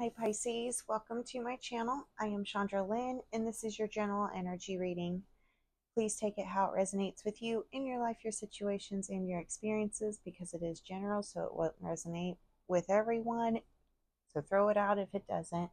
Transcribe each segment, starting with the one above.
Hi Pisces, welcome to my channel. I am Shandra Lynn and this is your general energy reading. Please take it how it resonates with you in your life, your situations, and your experiences because it is general, so it won't resonate with everyone. So throw it out if it doesn't.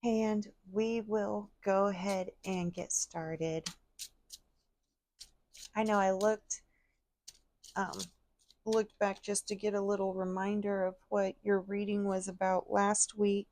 And we will go ahead and get started. I know I looked back just to get a little reminder of what your reading was about last week.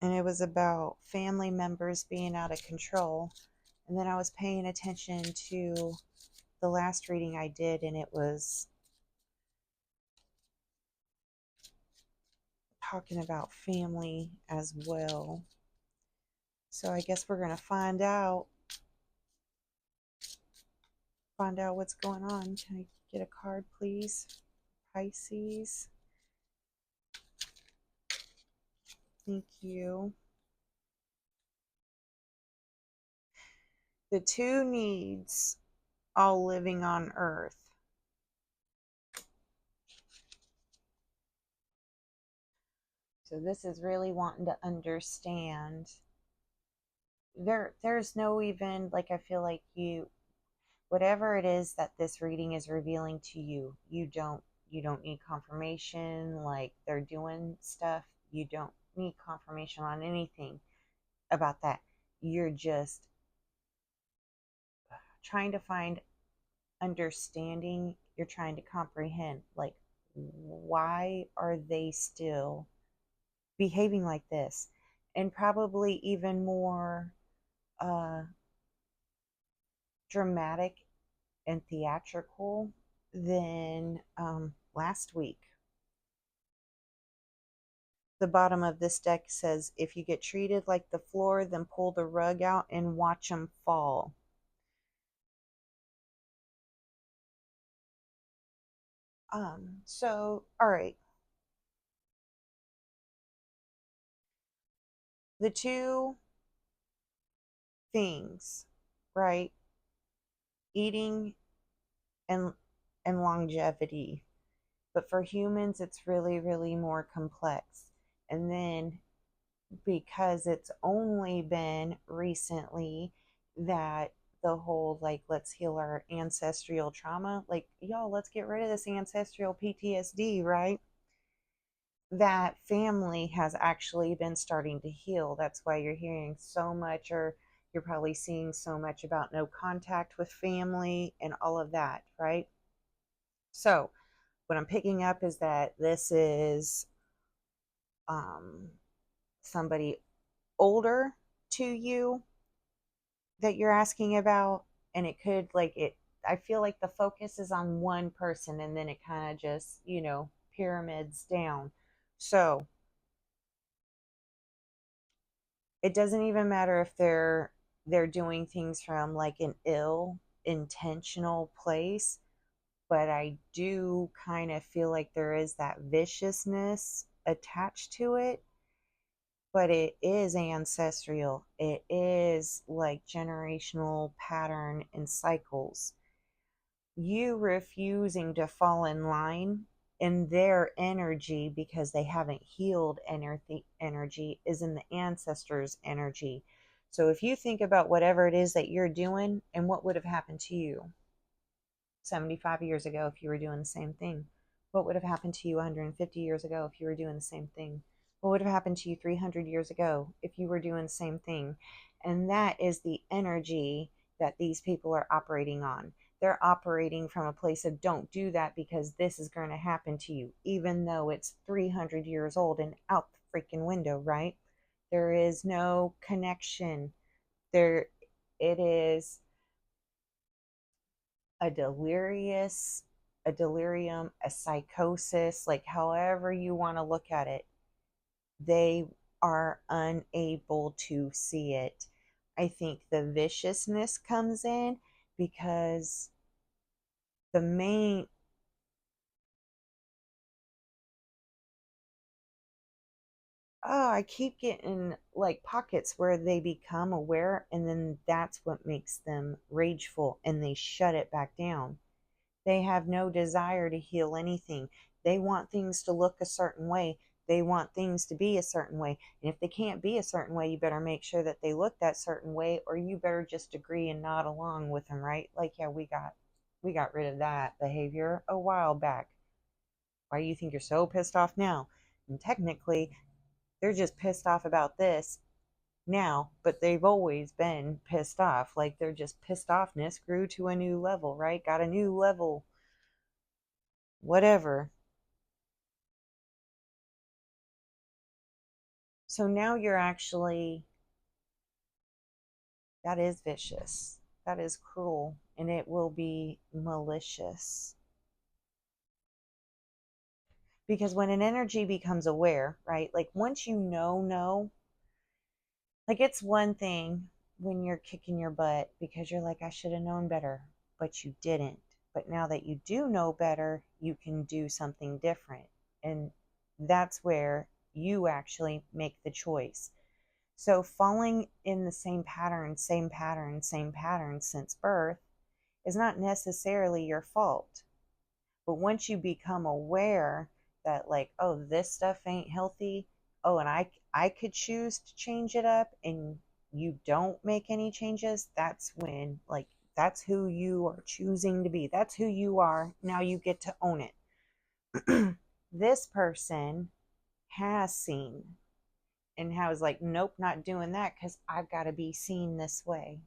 And it was about family members being out of control. And then I was paying attention to the last reading I did, and it was talking about family as well. So I guess we're going to find out what's going on. Can I get a card, please? Pisces. Thank you. The two needs all living on Earth. So this is really wanting to understand. There's no even, like, I feel like whatever it is that this reading is revealing to you, you don't need confirmation. Like, they're doing stuff, you don't need confirmation on anything about that. You're just trying to find understanding. You're trying to comprehend, like, why are they still behaving like this? And probably even more dramatic and theatrical than last week. The bottom of this deck says, if you get treated like the floor, then pull the rug out and watch them fall. So, all right. The two things, right? Eating and longevity. But for humans, it's really, really more complex. And then because it's only been recently that the whole, like, let's heal our ancestral trauma, like, y'all, let's get rid of this ancestral PTSD, right? That family has actually been starting to heal. That's why you're hearing so much, or you're probably seeing so much about no contact with family and all of that, right? So what I'm picking up is that this is somebody older to you that you're asking about. And it could, like, it, I feel like the focus is on one person and then it kind of just, pyramids down. So it doesn't even matter if they're doing things from, like, an ill intentional place, but I do kind of feel like there is that viciousness attached to it. But it is ancestral. It is like generational pattern and cycles. You refusing to fall in line in their energy because they haven't healed energy is in the ancestors' energy. So if you think about whatever it is that you're doing and what would have happened to you 75 years ago if you were doing the same thing, what would have happened to you 150 years ago if you were doing the same thing? What would have happened to you 300 years ago if you were doing the same thing? And that is the energy that these people are operating on. They're operating from a place of, don't do that because this is going to happen to you, even though it's 300 years old and out the freaking window, right? There is no connection. There, it is a delirium, a psychosis, like however you want to look at it. They are unable to see it. I think the viciousness comes in because the main, I keep getting like pockets where they become aware, and then that's what makes them rageful and they shut it back down. They have no desire to heal anything. They want things to look a certain way. They want things to be a certain way. And if they can't be a certain way, you better make sure that they look that certain way, or you better just agree and nod along with them, right? Like, yeah, we got rid of that behavior a while back. Why do you think you're so pissed off now? And technically, they're just pissed off about this now, but they've always been pissed off. Like, they're just pissed offness grew to a new level, right? Got a new level, whatever. So now you're actually, that is vicious. That is cruel. And it will be malicious. Because when an energy becomes aware, right? Like once you know, like it's one thing when you're kicking your butt because you're like, I should have known better, but you didn't. But now that you do know better, you can do something different. And that's where you actually make the choice. So falling in the same pattern since birth is not necessarily your fault. But once you become aware that like, oh, this stuff ain't healthy, oh, and I could choose to change it up and you don't make any changes, that's when like that's who you are choosing to be. That's who you are. Now you get to own it. This person has seen and has like, nope, not doing that because I've got to be seen this way.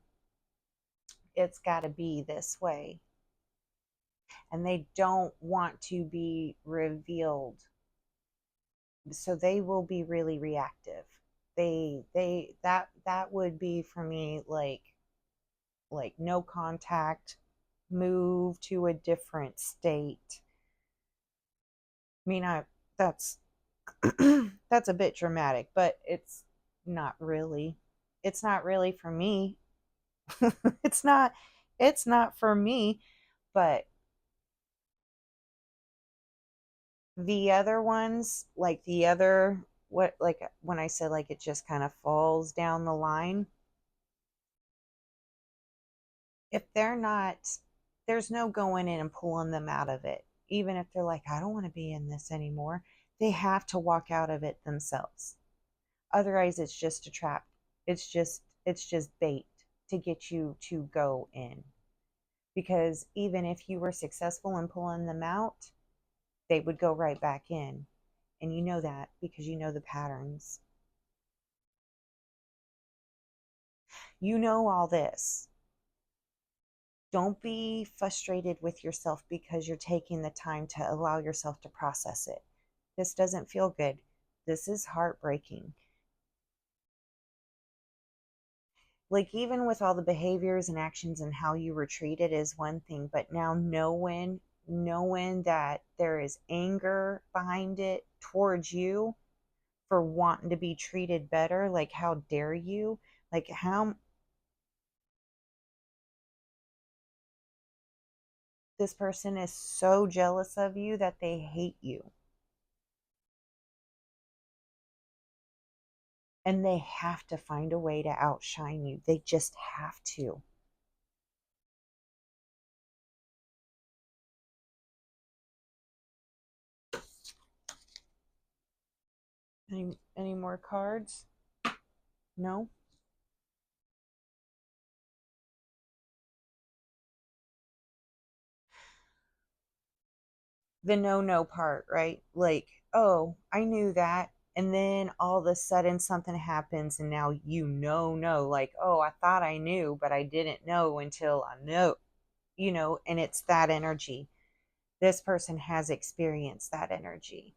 It's got to be this way. And they don't want to be revealed. So they will be really reactive. That would be for me like no contact, move to a different state. I mean, that's that's a bit dramatic, but not really. It's not really for me. it's not it's not for me, but the other ones, like the other, what, like when I said like it just kind of falls down the line, if they're not, there's no going in and pulling them out of it. Even if they're like, I don't want to be in this anymore, they have to walk out of it themselves. Otherwise, it's just a trap. It's just bait to get you to go in. Because even if you were successful in pulling them out, they would go right back in. And you know that because you know the patterns. You know all this. Don't be frustrated with yourself because you're taking the time to allow yourself to process it. This doesn't feel good. This is heartbreaking. Like, even with all the behaviors and actions and how you were treated is one thing, but now knowing that there is anger behind it towards you for wanting to be treated better, like how dare you? Like how this person is so jealous of you that they hate you. And they have to find a way to outshine you. They just have to. Any more cards? No? The no part, right? Like, oh, I knew that. And then all of a sudden something happens and now no. Like, oh, I thought I knew, but I didn't know until I know, and it's that energy. This person has experienced that energy.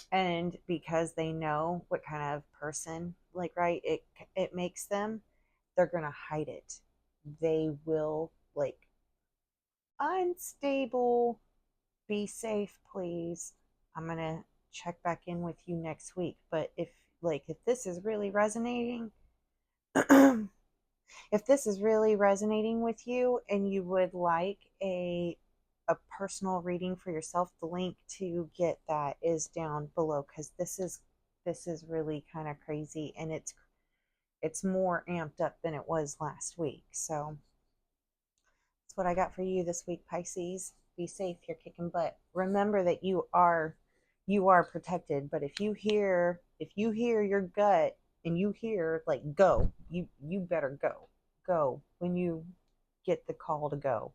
And because they know what kind of person, like, right, it makes them, they're going to hide it. They will, like, unstable, be safe, please. I'm going to check back in with you next week. But if this is really resonating, if this is really resonating with you and you would like a personal reading for yourself, the link to get that is down below, because this is really kind of crazy, and it's more amped up than it was last week. So that's what I got for you this week, Pisces. be safe, you're kicking butt. Remember that you are protected. But if you hear your gut and you hear like go, you better go when you get the call to go.